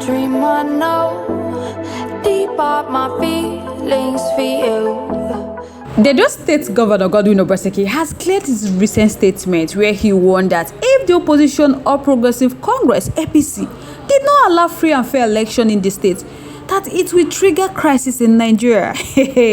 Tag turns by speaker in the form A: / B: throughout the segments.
A: dream I know deep up my feelings for you.
B: The Edo State Governor Godwin Obaseki has cleared his recent statement where he warned that if the opposition or Progressive Congress (APC) did not allow free and fair election in the state, that it will trigger crisis in Nigeria.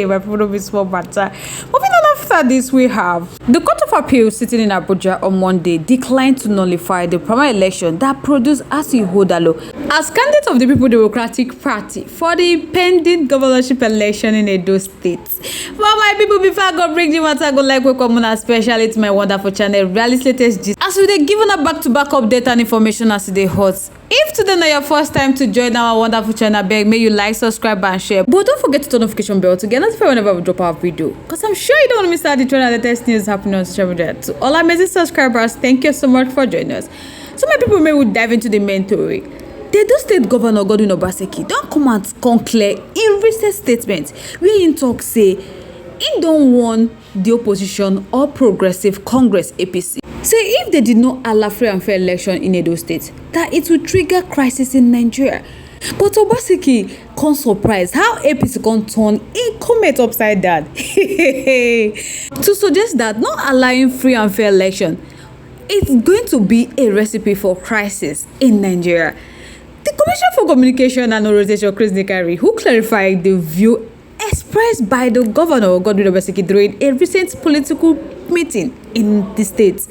B: My people don't be small matter. Moving on after this, we have the Court of Appeal sitting in Abuja on Monday declined to nullify the primary election that produced H0T as candidate of the People Democratic Party for the pending governorship election in Edo State. Well, my people, before I go bring the matter, go like welcome on especially to my wonderful channel, Realist Latest Gist. As we dey giving a back-to-back update and information as they hot. If today is your first time to join our wonderful channel, beg may you like, subscribe, and share. But don't forget to turn notification bell to get notified whenever we drop our video. Because I'm sure you don't want to miss out the trend and the latest news happening on social media. To all our amazing subscribers, thank you so much for joining us. So my people, may we dive into the main story. The Edo State Governor Godwin Obaseki don't come out clear in recent statement where he talk say he don't want the opposition or Progressive Congress (APC) say if they did not allow free and fair election in Edo State, that it will trigger crisis in Nigeria. But Obaseki can't surprise how APC can turn in comment upside down to suggest that not allowing free and fair election is going to be a recipe for crisis in Nigeria. The Commissioner for Communication and Orientation, Chris Nikari, who clarified the view expressed by the Governor Godwin Obaseki during a recent political meeting in the state,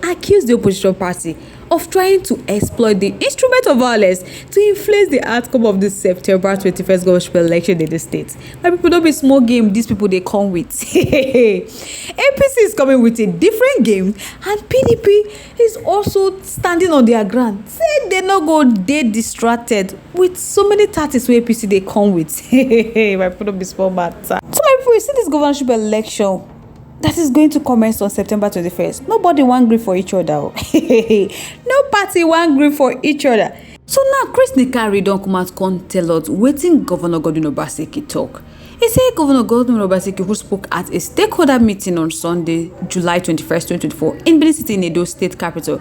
B: accused the opposition party of trying to exploit the instrument of violence to influence the outcome of the September 21st governorship election in the state. My people, don't be small game, these people they come with. APC is coming with a different game, and PDP is also standing on their ground. Say they not go they distracted with so many tactics where APC they come with. My people, don't be small matter. So my people, you see this governorship election that is going to commence on September 21st. Nobody want grief for each other. No party want grief for each other. So now Chris Nikari don't come out and tell us waiting Governor Godwin Obaseki talk. He said Governor Godwin Obaseki, who spoke at a stakeholder meeting on Sunday, July 21st, 2024, in Benin City in Edo State capital,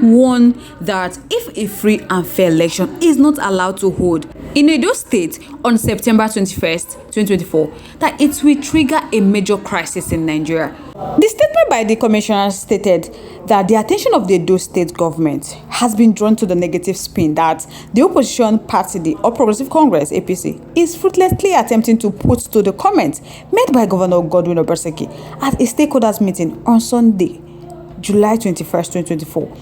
B: warned that if a free and fair election is not allowed to hold in Edo State on September 21st, 2024, that it will trigger a major crisis in Nigeria. The statement by the commissioner stated that the attention of the Edo State government has been drawn to the negative spin that the opposition party, the All Progressive Congress (APC), is fruitlessly attempting to put to the comments made by Governor Godwin Obaseki at a stakeholders meeting on Sunday, July 21st, 2024,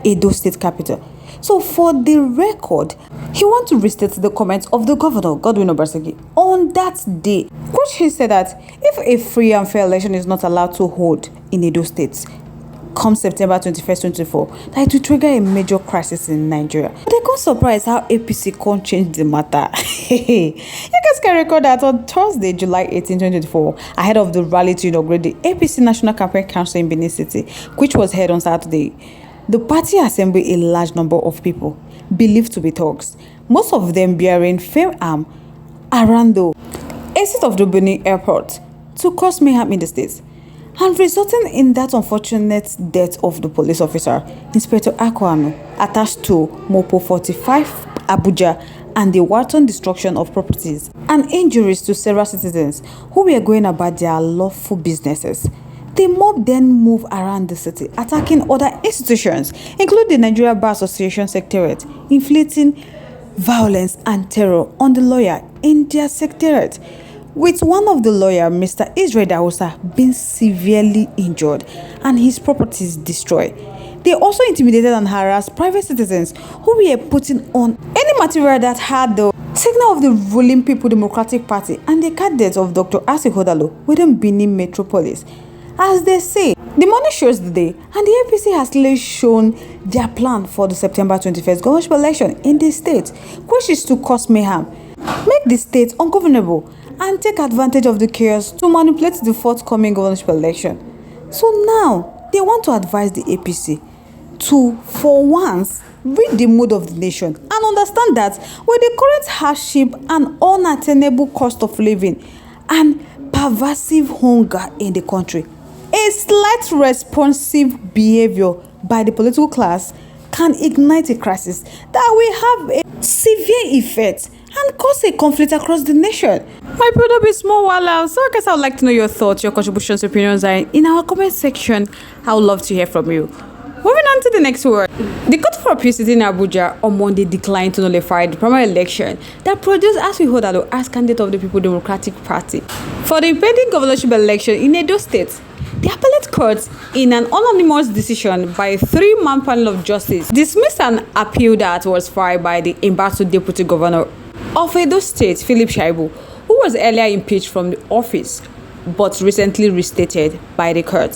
B: Edo State capital. So for the record, he wants to restate the comments of the Governor Godwin Obaseki on that day, which he said that if a free and fair election is not allowed to hold in Edo State come September 21st, 2024, that it will trigger a major crisis in Nigeria. But they can't surprise how APC can't change the matter. You guys can record that on Thursday, July 18, 2024, ahead of the rally to inaugurate the APC National Campaign Council in Benin City, which was held on Saturday. The party assembled a large number of people, believed to be thugs, most of them bearing firm arms, around the exit of the Benin airport to cause mayhem in the state, and resulting in that unfortunate death of the police officer, Inspector Akwano, attached to Mopo 45 Abuja, and the wanton destruction of properties and injuries to several citizens who were going about their lawful businesses. The mob then moved around the city, attacking other institutions, including the Nigeria Bar Association Secretariat, inflicting violence and terror on the lawyer in their secretariat, with one of the lawyers, Mr. RI0US, being severely injured and his properties destroyed. They also intimidated and harassed private citizens who were putting on any material that had the signal of the ruling People Democratic Party and the candidates of Dr. H0T within Benin Metropolis. As they say, the money shows the day, and the APC has clearly shown their plan for the September 21st governorship election in the state, which is to cause mayhem, make the state ungovernable, and take advantage of the chaos to manipulate the forthcoming governorship election. So now, they want to advise the APC to, for once, read the mood of the nation and understand that with the current hardship and unattainable cost of living and pervasive hunger in the country, a slight responsive behavior by the political class can ignite a crisis that will have a severe effects and cause a conflict across the nation. My brother be small while so I guess I would like to know your thoughts, your contributions, opinions are in our comment section. I would love to hear from you. Moving on to the next word. The Court for Appeal sitting in Abuja on Monday declined to nullify the primary election that produced Asuen as candidate of the People Democratic Party for the impending governorship election in Edo State. The appellate court, in an unanimous decision by a 3-man panel of justice, dismissed an appeal that was filed by the embattled deputy governor of Edo State, Philip Shaibu, who was earlier impeached from the office but recently restated by the court.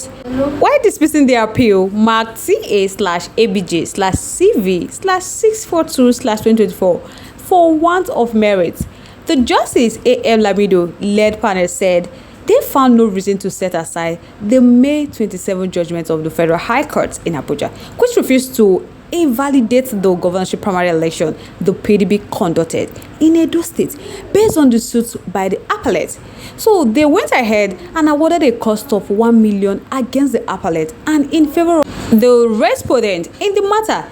B: While dismissing the appeal marked CA/ABJ/CV/642/2024 for want of merit, the Justice A.M. Lamido-led panel said they found no reason to set aside the May 27 judgment of the Federal High Court in Abuja, which refused to invalidate the governorship primary election the PDP conducted in Edo State based on the suit by the appellate. So they went ahead and awarded a cost of 1 million against the appellate and in favor of the respondent in the matter.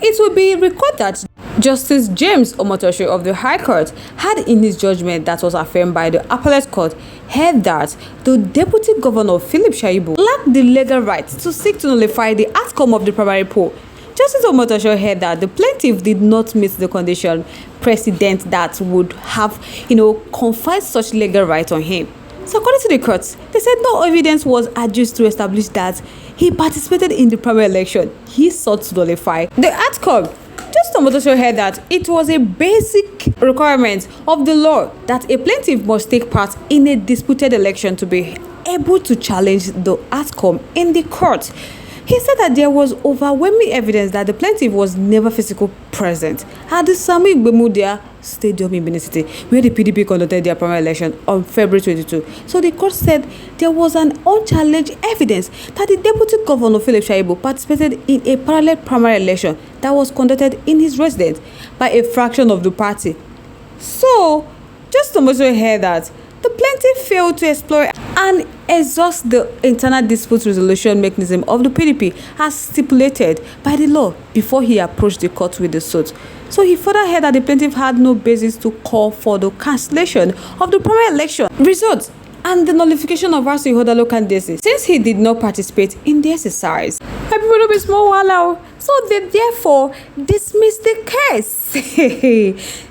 B: It will be recorded that Justice James Omotosho of the High Court had in his judgment that was affirmed by the appellate court held that the deputy governor Philip Shaibu lacked the legal right to seek to nullify the outcome of the primary poll. Justice Omotosho held that the plaintiff did not meet the condition precedent that would have, conferred such legal right on him. So according to the court, they said no evidence was adduced to establish that he participated in the primary election. He sought to nullify the outcome. Justice Omotosho held that it was a basic requirement of the law that a plaintiff must take part in a disputed election to be able to challenge the outcome in the court. He said that there was overwhelming evidence that the plaintiff was never physically present at the Sami Igbemudia Stadium in Benin City, where the PDP conducted their primary election on February 22. So the court said there was an unchallenged evidence that the deputy governor Philip Shaibu participated in a parallel primary election that was conducted in his residence by a fraction of the party. So, just to also hear that the plaintiff failed to explore and exhaust the internal dispute resolution mechanism of the PDP as stipulated by the law before he approached the court with the suit. So he further held that the plaintiff had no basis to call for the cancellation of the primary election results and the nullification of H0T candidacy since he did not participate in the exercise. Everybody be small while so they therefore dismissed the case.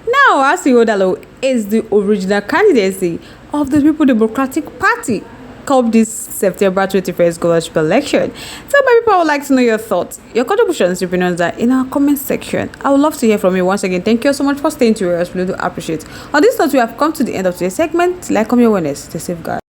B: Now H0T is the original candidacy of the People Democratic Party come this September 21st governorship election. So my people, I would like to know your thoughts, your contributions, your opinions are in our comment section. I would love to hear from you. Once again, thank you so much for staying to us. We really do appreciate. On this note, we have come to the end of today's segment. Like, come your awareness, stay safe, guys.